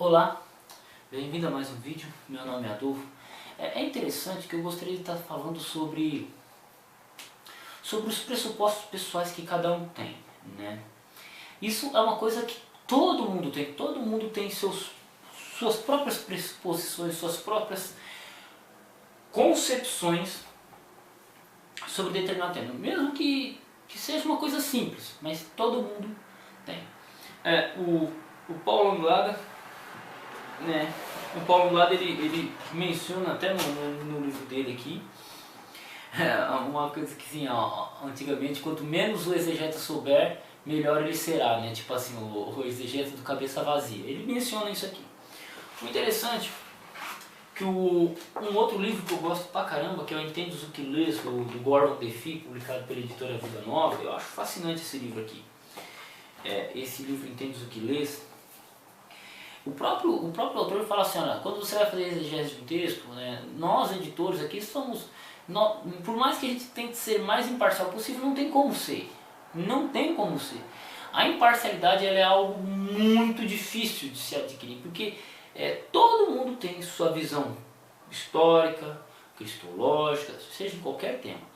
Olá, bem-vindo a mais um vídeo. Meu nome é Adolfo. É interessante que eu gostaria de estar falando sobre os pressupostos pessoais que cada um tem, né? Isso é uma coisa que todo mundo tem suas próprias pressuposições, suas próprias concepções sobre determinado tema, mesmo que seja uma coisa simples, mas todo mundo tem. O Paulo Anglada, né? O Paulo Anglada ele menciona até no livro dele aqui uma coisa que assim, antigamente, quanto menos o exegeta souber, melhor ele será, né? Tipo assim, o exegeta do cabeça vazia. Ele menciona isso aqui. O interessante que um outro livro que eu gosto pra caramba, que é o Entendes o que Lês, do Gordon DeFee, publicado pela editora Vida Nova, eu acho fascinante esse livro aqui. Esse livro Entendes o que Lês, o próprio autor fala assim, olha, quando você vai fazer exegese de um texto, né, nós editores aqui por mais que a gente tente ser mais imparcial possível, não tem como ser. Não tem como ser. A imparcialidade ela é algo muito difícil de se adquirir, porque todo mundo tem sua visão histórica, cristológica, seja em qualquer tema.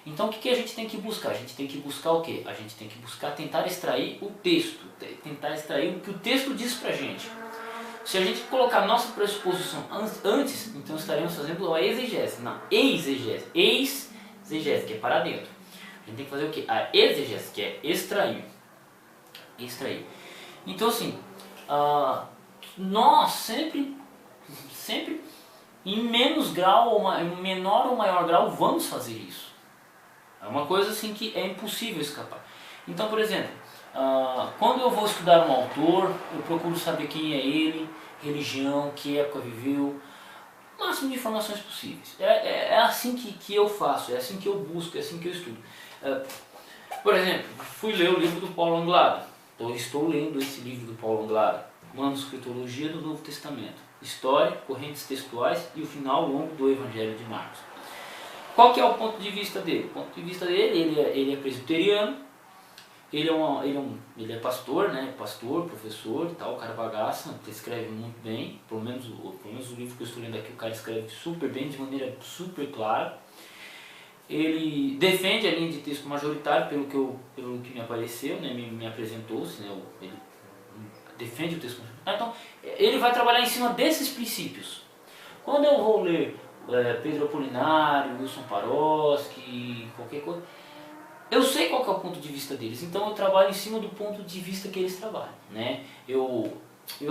Então o que a gente tem que buscar? A gente tem que buscar o quê? A gente tem que buscar tentar extrair o texto, tentar extrair o que o texto diz pra gente. Se a gente colocar nossa pressuposição antes, então estaremos fazendo a exegese, não, exegese, exegese, que é para dentro. A gente tem que fazer o quê? A exegese, que é extrair. Extrair. Então assim, nós sempre, em menos grau, em menor ou maior grau, vamos fazer isso. É uma coisa assim que é impossível escapar. Então, por exemplo, quando eu vou estudar um autor, eu procuro saber quem é ele, religião, que época viveu, o máximo de informações possíveis. É assim que eu faço, é assim que eu busco, é assim que eu estudo. Por exemplo, fui ler o livro do Paulo Anglada. Estou lendo esse livro do Paulo Anglada, Manuscritologia do Novo Testamento, História, Correntes Textuais e o Final longo do Evangelho de Marcos. Qual que é o ponto de vista dele? O ponto de vista dele, ele é presbiteriano, ele é pastor, né? Pastor, professor e tal, o cara bagaça, escreve muito bem, pelo menos o livro que eu estou lendo aqui, o cara escreve super bem, de maneira super clara. Ele defende a linha de texto majoritário, pelo que me apareceu, né? Me apresentou-se, né? Ele defende o texto majoritário. Então, ele vai trabalhar em cima desses princípios. Quando eu vou ler Pedro Apolinário, Wilson Paroski, qualquer coisa, eu sei qual que é o ponto de vista deles, então eu trabalho em cima do ponto de vista que eles trabalham, né? Eu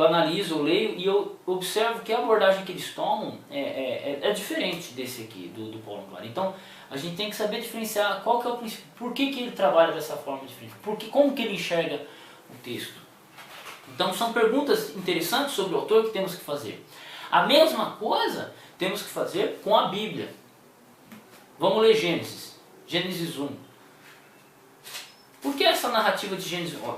analiso, eu leio e eu observo que a abordagem que eles tomam é diferente desse aqui, do Paulo Anglada. Então a gente tem que saber diferenciar qual que é o princípio, por que ele trabalha dessa forma diferente, como que ele enxerga o texto. Então são perguntas interessantes sobre o autor que temos que fazer. A mesma coisa temos que fazer com a Bíblia. Vamos ler Gênesis 1. Por que essa narrativa de Gênesis 1?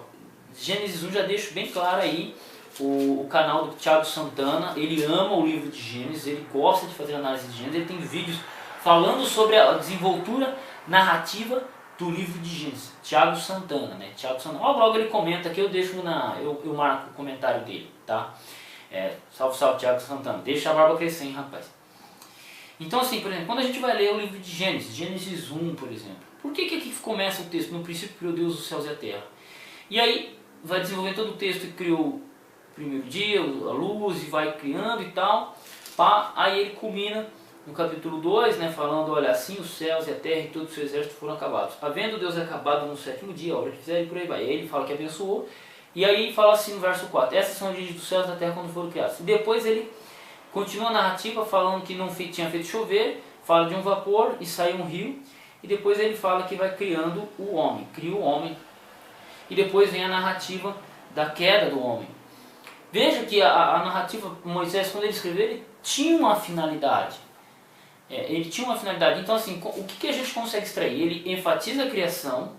Gênesis 1 já deixo bem claro aí, o canal do Thiago Santana, ele ama o livro de Gênesis, ele gosta de fazer análise de Gênesis, ele tem vídeos falando sobre a desenvoltura narrativa do livro de Gênesis. Thiago Santana, né? Thiago Santana. Logo ele comenta aqui, eu marco o comentário dele, tá? Salve, salve, Thiago Santana. Deixa a barba crescer, hein, rapaz. Então assim, por exemplo, quando a gente vai ler o livro de Gênesis 1, por exemplo, por que aqui começa o texto? No princípio criou Deus os céus e a terra. E aí vai desenvolvendo todo o texto que criou o primeiro dia, a luz, e vai criando e tal. Aí ele culmina no capítulo 2, né, falando, olha, assim os céus e a terra e todo o seu exército foram acabados. Havendo Deus acabado no sétimo dia, a obra que fizeram e por aí vai. E aí ele fala que abençoou. E aí fala assim no verso 4, essas são as origens dos céus e da terra quando foram criados. E depois ele continua a narrativa falando que não tinha feito chover, fala de um vapor e saiu um rio. E depois ele fala que vai criando o homem, cria o homem. E depois vem a narrativa da queda do homem. Veja que a narrativa, Moisés, quando ele escreveu, ele tinha uma finalidade. Ele tinha uma finalidade. Então assim, o que a gente consegue extrair? Ele enfatiza a criação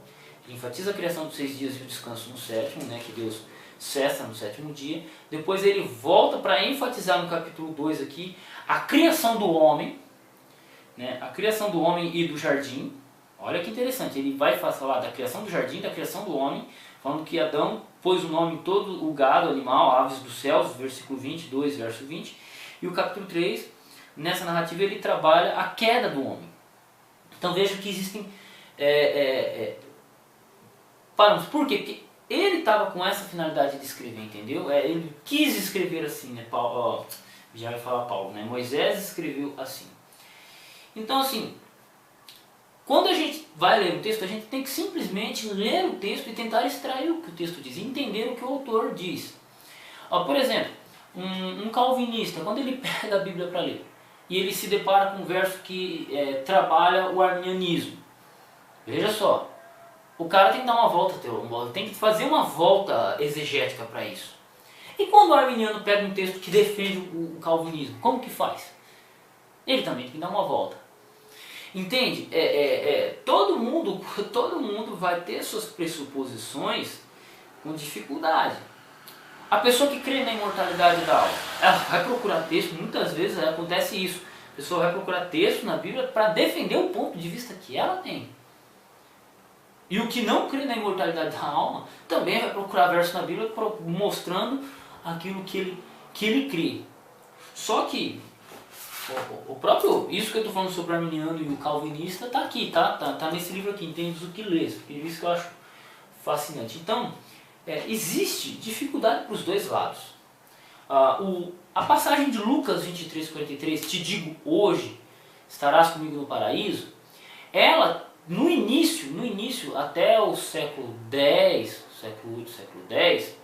dos 6 dias e o descanso no sétimo, né, que Deus cessa no sétimo dia. Depois ele volta para enfatizar no capítulo 2 aqui a criação do homem, né, a criação do homem e do jardim. Olha que interessante, ele vai falar da criação do jardim, da criação do homem, falando que Adão pôs o nome em todo o gado, animal, aves dos céus, versículo 22, verso 20. E o capítulo 3, nessa narrativa, ele trabalha a queda do homem. Então veja que existem parâmetros. Por quê? Porque ele estava com essa finalidade de escrever, entendeu? Ele quis escrever assim, né? Paulo, já vai falar Paulo, né? Moisés escreveu assim. Então assim, quando a gente vai ler o texto, a gente tem que simplesmente ler o texto e tentar extrair o que o texto diz, entender o que o autor diz. Por exemplo, um calvinista, quando ele pega a Bíblia para ler, e ele se depara com um verso que trabalha o arminianismo, veja só, o cara tem que dar uma volta teológica, tem que fazer uma volta exegética para isso. E quando o arminiano pega um texto que defende o calvinismo, como que faz? Ele também tem que dar uma volta. Entende? Todo mundo vai ter suas pressuposições com dificuldade. A pessoa que crê na imortalidade da alma, ela vai procurar texto, muitas vezes acontece isso. A pessoa vai procurar texto na Bíblia para defender o ponto de vista que ela tem. E o que não crê na imortalidade da alma, também vai procurar verso na Bíblia mostrando aquilo que ele crê. Só que o próprio, isso que eu estou falando sobre o arminiano e o calvinista está aqui, tá nesse livro aqui, Entendes o que lês, porque é isso que eu acho fascinante. Então, existe dificuldade para os dois lados. A passagem de Lucas 23:43, te digo hoje, estarás comigo no paraíso, ela, no início até o século X, século 8, século X,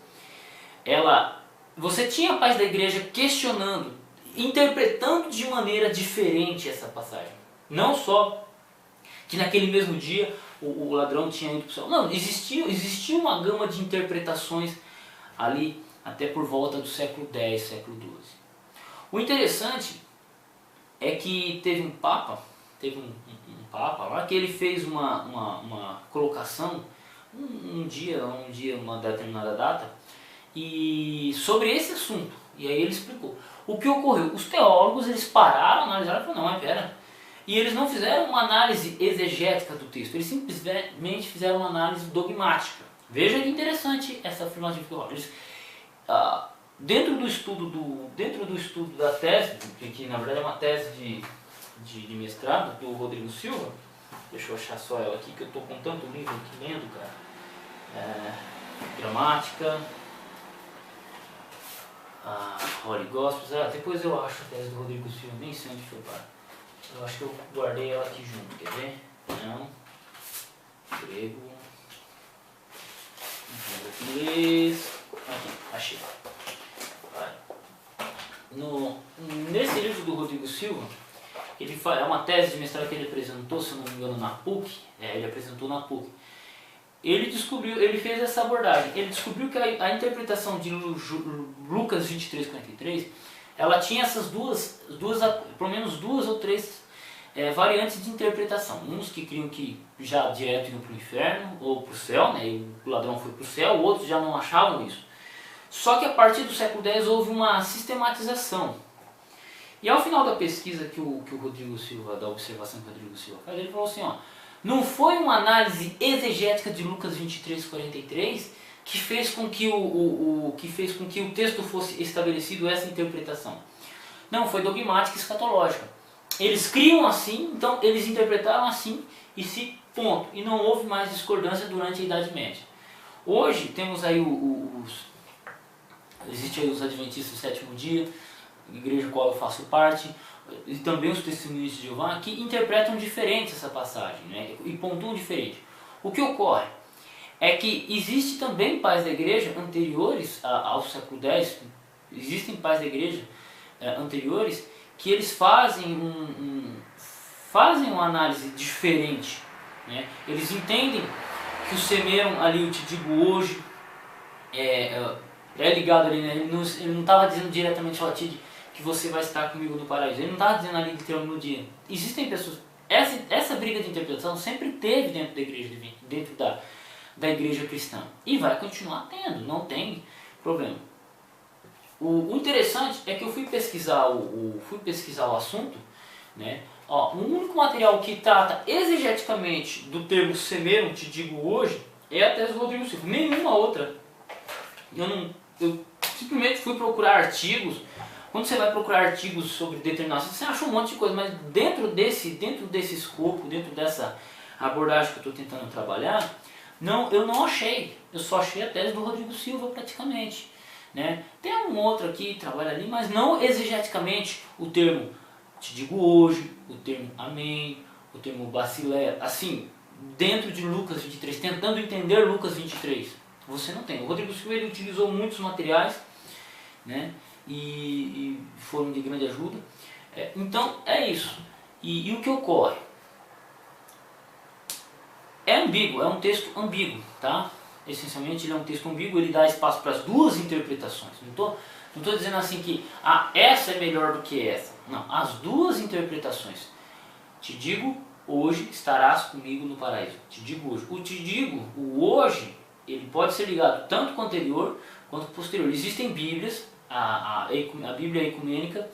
você tinha pais da igreja questionando, interpretando de maneira diferente essa passagem. Não só que naquele mesmo dia o ladrão tinha ido para o céu. Não, existia uma gama de interpretações ali até por volta do século X, século XII. O interessante é que teve um papa lá que ele fez uma colocação um dia, uma determinada data, e sobre esse assunto. E aí ele explicou. O que ocorreu? Os teólogos eles pararam, analisaram e falaram, não, mas pera. E eles não fizeram uma análise exegética do texto, eles simplesmente fizeram uma análise dogmática. Veja que interessante essa afirmação que eu eles, dentro do estudo da tese, que na verdade é uma tese de mestrado do Rodrigo Silva, deixa eu achar só ela aqui, que eu estou com tanto livro aqui lendo, cara. Gramática, Holy Gospels, depois eu acho a tese do Rodrigo Silva, nem sei onde foi para. Eu acho que eu guardei ela aqui junto, quer ver? Não. Grego. Inglês. Aqui, achei. Nesse livro do Rodrigo Silva, é uma tese de mestrado que ele apresentou, se eu não me engano, na PUC. Ele apresentou na PUC. Ele fez essa abordagem. Ele descobriu que a interpretação de Lucas 23:43, ela tinha essas duas, pelo menos duas ou três variantes de interpretação. Uns que criam que já direto iam para o inferno ou para o céu, né, e o ladrão foi para o céu, outros já não achavam isso. Só que a partir do século X houve uma sistematização. E ao final da pesquisa que o Rodrigo Silva, da observação que o Rodrigo Silva faz, ele falou assim, não foi uma análise exegética de Lucas 23:43 que fez com que o texto fosse estabelecido essa interpretação. Não, foi dogmática e escatológica. Eles criam assim, então eles interpretaram assim ponto. E não houve mais discordância durante a Idade Média. Hoje temos aí existe aí os Adventistas do Sétimo Dia, igreja qual eu faço parte, e também os Testemunhos de Jeová, que interpretam diferente essa passagem, né, e pontuam diferente. O que ocorre é que existe também pais da igreja anteriores ao século X, existem pais da igreja anteriores que eles fazem uma análise diferente, né? Eles entendem que o semeram ali, eu te digo hoje, é ligado ali, né? Ele não estava dizendo diretamente que você vai estar comigo no paraíso. Ele não estava dizendo ali literalmente no dia. Existem pessoas. Essa briga de interpretação sempre teve dentro da igreja, dentro da igreja cristã. E vai continuar tendo, não tem problema. O interessante é que eu fui pesquisar o assunto, né? O único material que trata exegeticamente do termo semeram, te digo hoje, é a tese do Rodrigo Silva. Nenhuma outra Eu simplesmente fui procurar artigos. Quando você vai procurar artigos sobre determinados, você acha um monte de coisa, mas dentro desse escopo, dentro dessa abordagem que eu estou tentando trabalhar, eu não achei. Eu só achei a tese do Rodrigo Silva praticamente. Né? Tem um outro aqui, trabalha ali, mas não exegeticamente o termo te digo hoje, o termo amém, o termo basileia, assim, dentro de Lucas 23, tentando entender Lucas 23. Você não tem. O Rodrigo Silva ele utilizou muitos materiais, né? E foram de grande ajuda. Então é isso. E o que ocorre? É ambíguo, é um texto ambíguo, tá? Essencialmente ele é um texto ambíguo, ele dá espaço para as duas interpretações. Não estou dizendo assim que essa é melhor do que essa. Não, as duas interpretações. Te digo, hoje estarás comigo no paraíso. Te digo hoje. O te digo, o hoje, ele pode ser ligado tanto com o anterior quanto com o posterior. Existem Bíblias, a Bíblia ecumênica,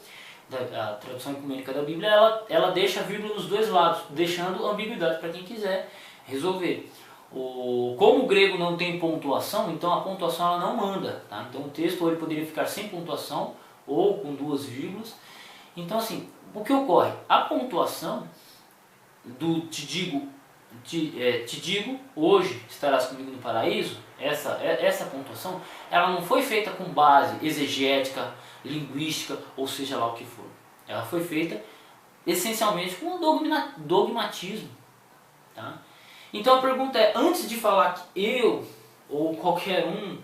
a tradução ecumênica da Bíblia, ela deixa a vírgula nos dois lados, deixando ambiguidade para quem quiser resolver. Como o grego não tem pontuação, então a pontuação ela não manda. Tá? Então o texto ou ele poderia ficar sem pontuação ou com duas vírgulas. Então assim, o que ocorre? A pontuação do te digo, hoje estarás comigo no paraíso, essa pontuação, ela não foi feita com base exegética, linguística, ou seja lá o que for. Ela foi feita essencialmente com um dogmatismo. Tá? Então a pergunta é, antes de falar que eu ou qualquer um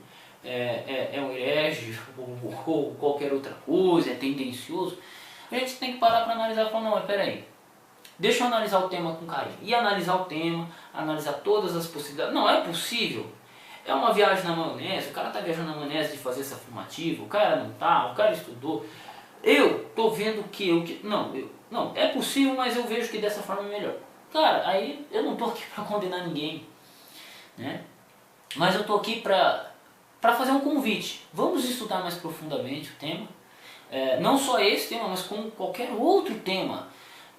é um herege ou qualquer outra coisa, é tendencioso, a gente tem que parar para analisar e falar, não, mas peraí, deixa eu analisar o tema com carinho. E analisar o tema, analisar todas as possibilidades. Não, é possível. É uma viagem na maionese, o cara está viajando na maionese de fazer essa afirmativa, o cara não está, o cara estudou. Eu estou vendo que... Não, é possível, mas eu vejo que dessa forma é melhor. Cara, aí eu não estou aqui para condenar ninguém, né? Mas eu estou aqui para fazer um convite. Vamos estudar mais profundamente o tema. Não só esse tema, mas como qualquer outro tema.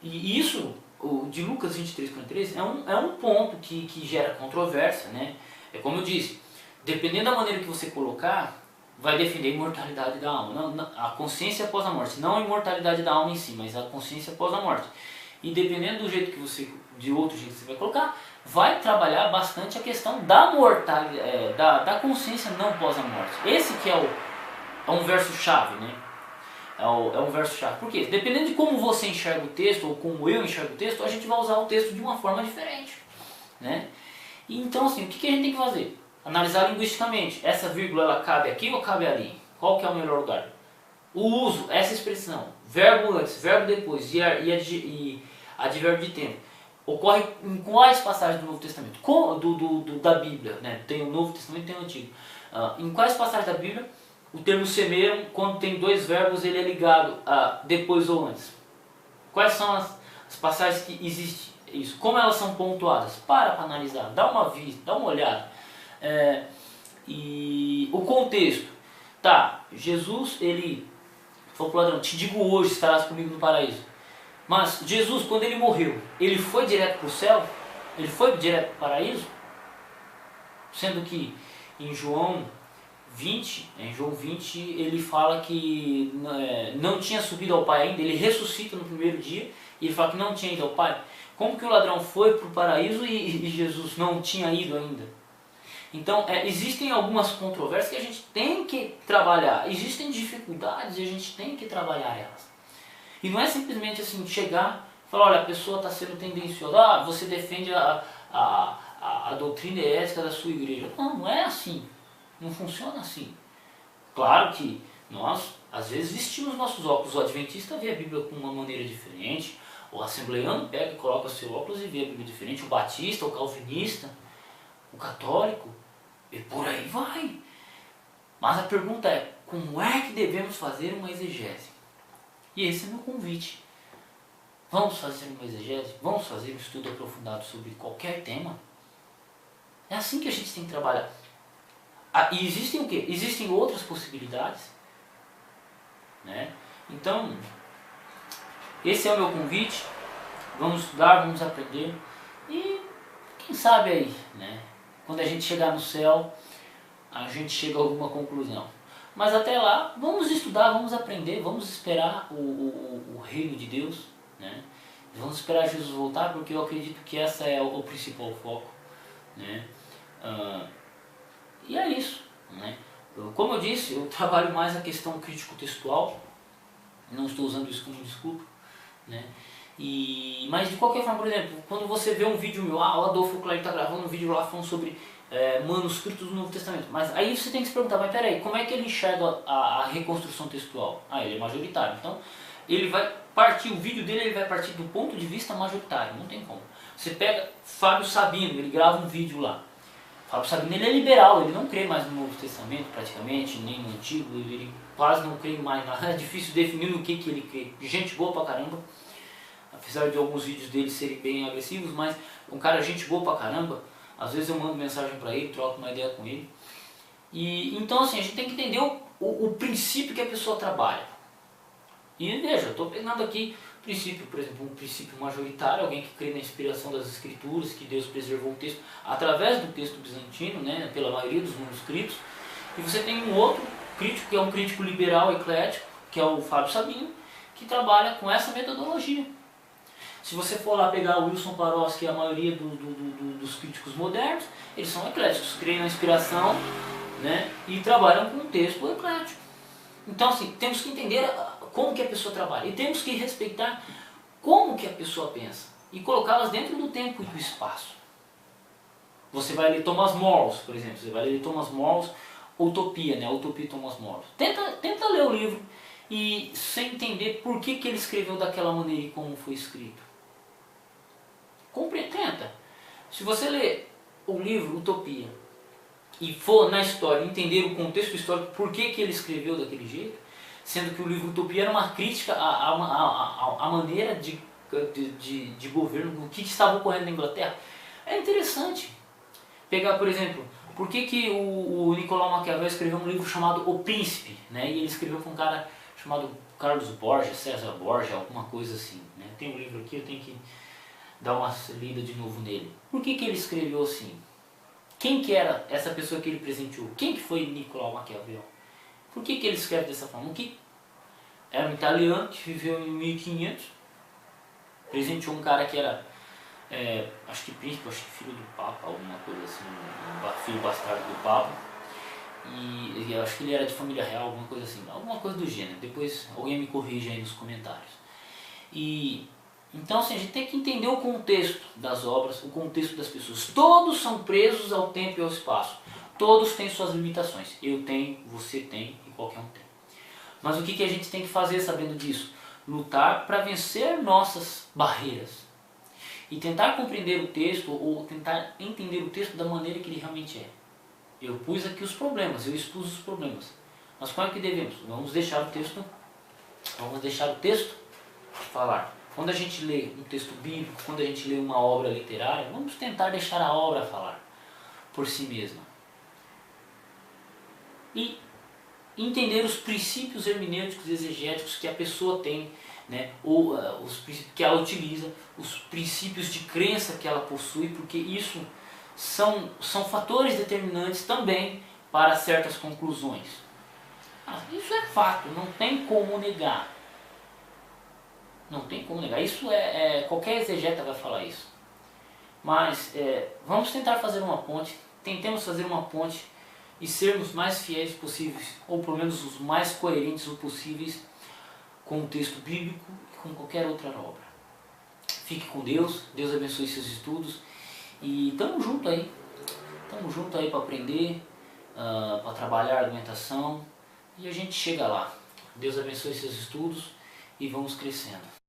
E isso, o de Lucas 23:43, é um ponto que gera controvérsia, né? É como eu disse, dependendo da maneira que você colocar, vai defender a imortalidade da alma. A consciência após a morte. Não a imortalidade da alma em si, mas a consciência após a morte. E dependendo do jeito que você, de outro jeito que você vai colocar, vai trabalhar bastante a questão da mortalidade, da consciência não após a morte. Esse que é um verso-chave, né? É um verso-chave. Por quê? Dependendo de como você enxerga o texto, ou como eu enxergo o texto, a gente vai usar o texto de uma forma diferente, né? E então, assim, o que a gente tem que fazer? Analisar linguisticamente. Essa vírgula, ela cabe aqui ou cabe ali? Qual que é o melhor lugar? O uso, essa expressão, verbo antes, verbo depois e advérbio de tempo, ocorre em quais passagens do Novo Testamento? Da Bíblia, né? Tem o Novo Testamento e tem o Antigo. Em quais passagens da Bíblia o termo semeram, quando tem dois verbos, ele é ligado a depois ou antes? Quais são as passagens que existem isso? Como elas são pontuadas? Para analisar, dá uma vista, dá uma olhada. E o contexto. Tá, Jesus, ele falou para o ladrão, te digo hoje, estarás comigo no paraíso. Mas Jesus, quando ele morreu, ele foi direto para o céu? Ele foi direto para o paraíso? Sendo que em João 20, ele fala que não tinha subido ao Pai ainda, ele ressuscita no primeiro dia, e ele fala que não tinha ido ao Pai. Como que o ladrão foi para o paraíso e Jesus não tinha ido ainda? Então, existem algumas controvérsias que a gente tem que trabalhar, existem dificuldades e a gente tem que trabalhar elas. E não é simplesmente assim, chegar e falar, olha, a pessoa está sendo tendenciosa, você defende a doutrina e ética da sua igreja. Não é assim. Não funciona assim. Claro que nós, às vezes, vestimos nossos óculos. O adventista vê a Bíblia com uma maneira diferente. O assembleiano pega e coloca seu óculos e vê a Bíblia diferente. O batista, o calvinista, o católico, e por aí vai. Mas a pergunta é, como é que devemos fazer uma exegese? E esse é o meu convite. Vamos fazer uma exegese? Vamos fazer um estudo aprofundado sobre qualquer tema? É assim que a gente tem que trabalhar. E existem o quê? Existem outras possibilidades, né? Então, esse é o meu convite. Vamos estudar, vamos aprender. E quem sabe aí, né? Quando a gente chegar no céu, a gente chega a alguma conclusão. Mas até lá, vamos estudar, vamos aprender, vamos esperar o reino de Deus, né? Vamos esperar Jesus voltar, porque eu acredito que essa é o principal foco, né? E é isso, né? Como eu disse, eu trabalho mais a questão crítico-textual, não estou usando isso como desculpa, né? Mas de qualquer forma, por exemplo, quando você vê um vídeo meu, o Adolfo Clary está gravando um vídeo lá falando sobre manuscritos do Novo Testamento, mas aí você tem que se perguntar, mas peraí, como é que ele enxerga a reconstrução textual? Ele é majoritário, então ele vai partir, o vídeo dele ele vai partir do ponto de vista majoritário, não tem como. Você pega Fábio Sabino, ele grava um vídeo lá. Fábio Sabino ele é liberal, ele não crê mais no Novo Testamento praticamente, nem no Antigo, ele quase não crê mais nada, é difícil definir no que ele crê. Gente boa pra caramba, apesar de alguns vídeos dele serem bem agressivos, mas um cara gente boa pra caramba, às vezes eu mando mensagem pra ele, troco uma ideia com ele. Então assim, a gente tem que entender o princípio que a pessoa trabalha. E veja, eu estou pegando aqui princípio, por exemplo, um princípio majoritário, alguém que crê na inspiração das escrituras, que Deus preservou o texto através do texto bizantino, né, pela maioria dos manuscritos. E você tem um outro crítico, que é um crítico liberal eclético, que é o Fábio Sabino, que trabalha com essa metodologia. Se você for lá pegar o Wilson Parós, que é a maioria dos críticos modernos, eles são ecléticos, creem na inspiração, né, e trabalham com um texto eclético. Então assim, temos que entender como que a pessoa trabalha e temos que respeitar como que a pessoa pensa e colocá-las dentro do tempo e do espaço. Você vai ler Thomas More, por exemplo, você vai ler Thomas More, Utopia, né? Utopia de Thomas More. Tenta ler o livro e sem entender por que ele escreveu daquela maneira e como foi escrito. Tenta. Se você ler o livro Utopia e for na história entender o contexto histórico, por que ele escreveu daquele jeito, sendo que o livro Utopia era uma crítica à maneira de governo, o que estava ocorrendo na Inglaterra. É interessante pegar, por exemplo, por que o Nicolau Maquiavel escreveu um livro chamado O Príncipe, né? E ele escreveu com um cara chamado Carlos Borges, César Borges, alguma coisa assim, né? Tem um livro aqui, eu tenho que dar uma lida de novo nele. Por que ele escreveu assim? Quem que era essa pessoa que ele presenteou? Quem que foi Nicolau Maquiavel? Por que ele escreve dessa forma? Era um italiano que viveu em 1500, presenteou um cara que era, acho que príncipe, acho que filho do Papa, alguma coisa assim, filho bastardo do Papa, e acho que ele era de família real, alguma coisa assim, alguma coisa do gênero, depois alguém me corrige aí nos comentários. Então assim, a gente tem que entender o contexto das obras, o contexto das pessoas. Todos são presos ao tempo e ao espaço. Todos têm suas limitações. Eu tenho, você tem e qualquer um tem. Mas o que a gente tem que fazer sabendo disso? Lutar para vencer nossas barreiras. E tentar compreender o texto ou tentar entender o texto da maneira que ele realmente é. Eu pus aqui os problemas, eu expus os problemas. Mas como é que devemos? Vamos deixar o texto falar. Quando a gente lê um texto bíblico, quando a gente lê uma obra literária, vamos tentar deixar a obra falar por si mesma. E entender os princípios hermenêuticos e exegéticos que a pessoa tem, né? Ou os princípios que ela utiliza, os princípios de crença que ela possui, porque isso são fatores determinantes também para certas conclusões. Isso é fato, não tem como negar. Não tem como negar. Isso qualquer exegeta vai falar isso. Mas vamos tentar fazer uma ponte, tentemos fazer uma ponte e sermos mais fiéis possíveis, ou pelo menos os mais coerentes possíveis com o texto bíblico e com qualquer outra obra. Fique com Deus, Deus abençoe seus estudos e tamo junto aí para aprender, para trabalhar a argumentação e a gente chega lá. Deus abençoe seus estudos e vamos crescendo.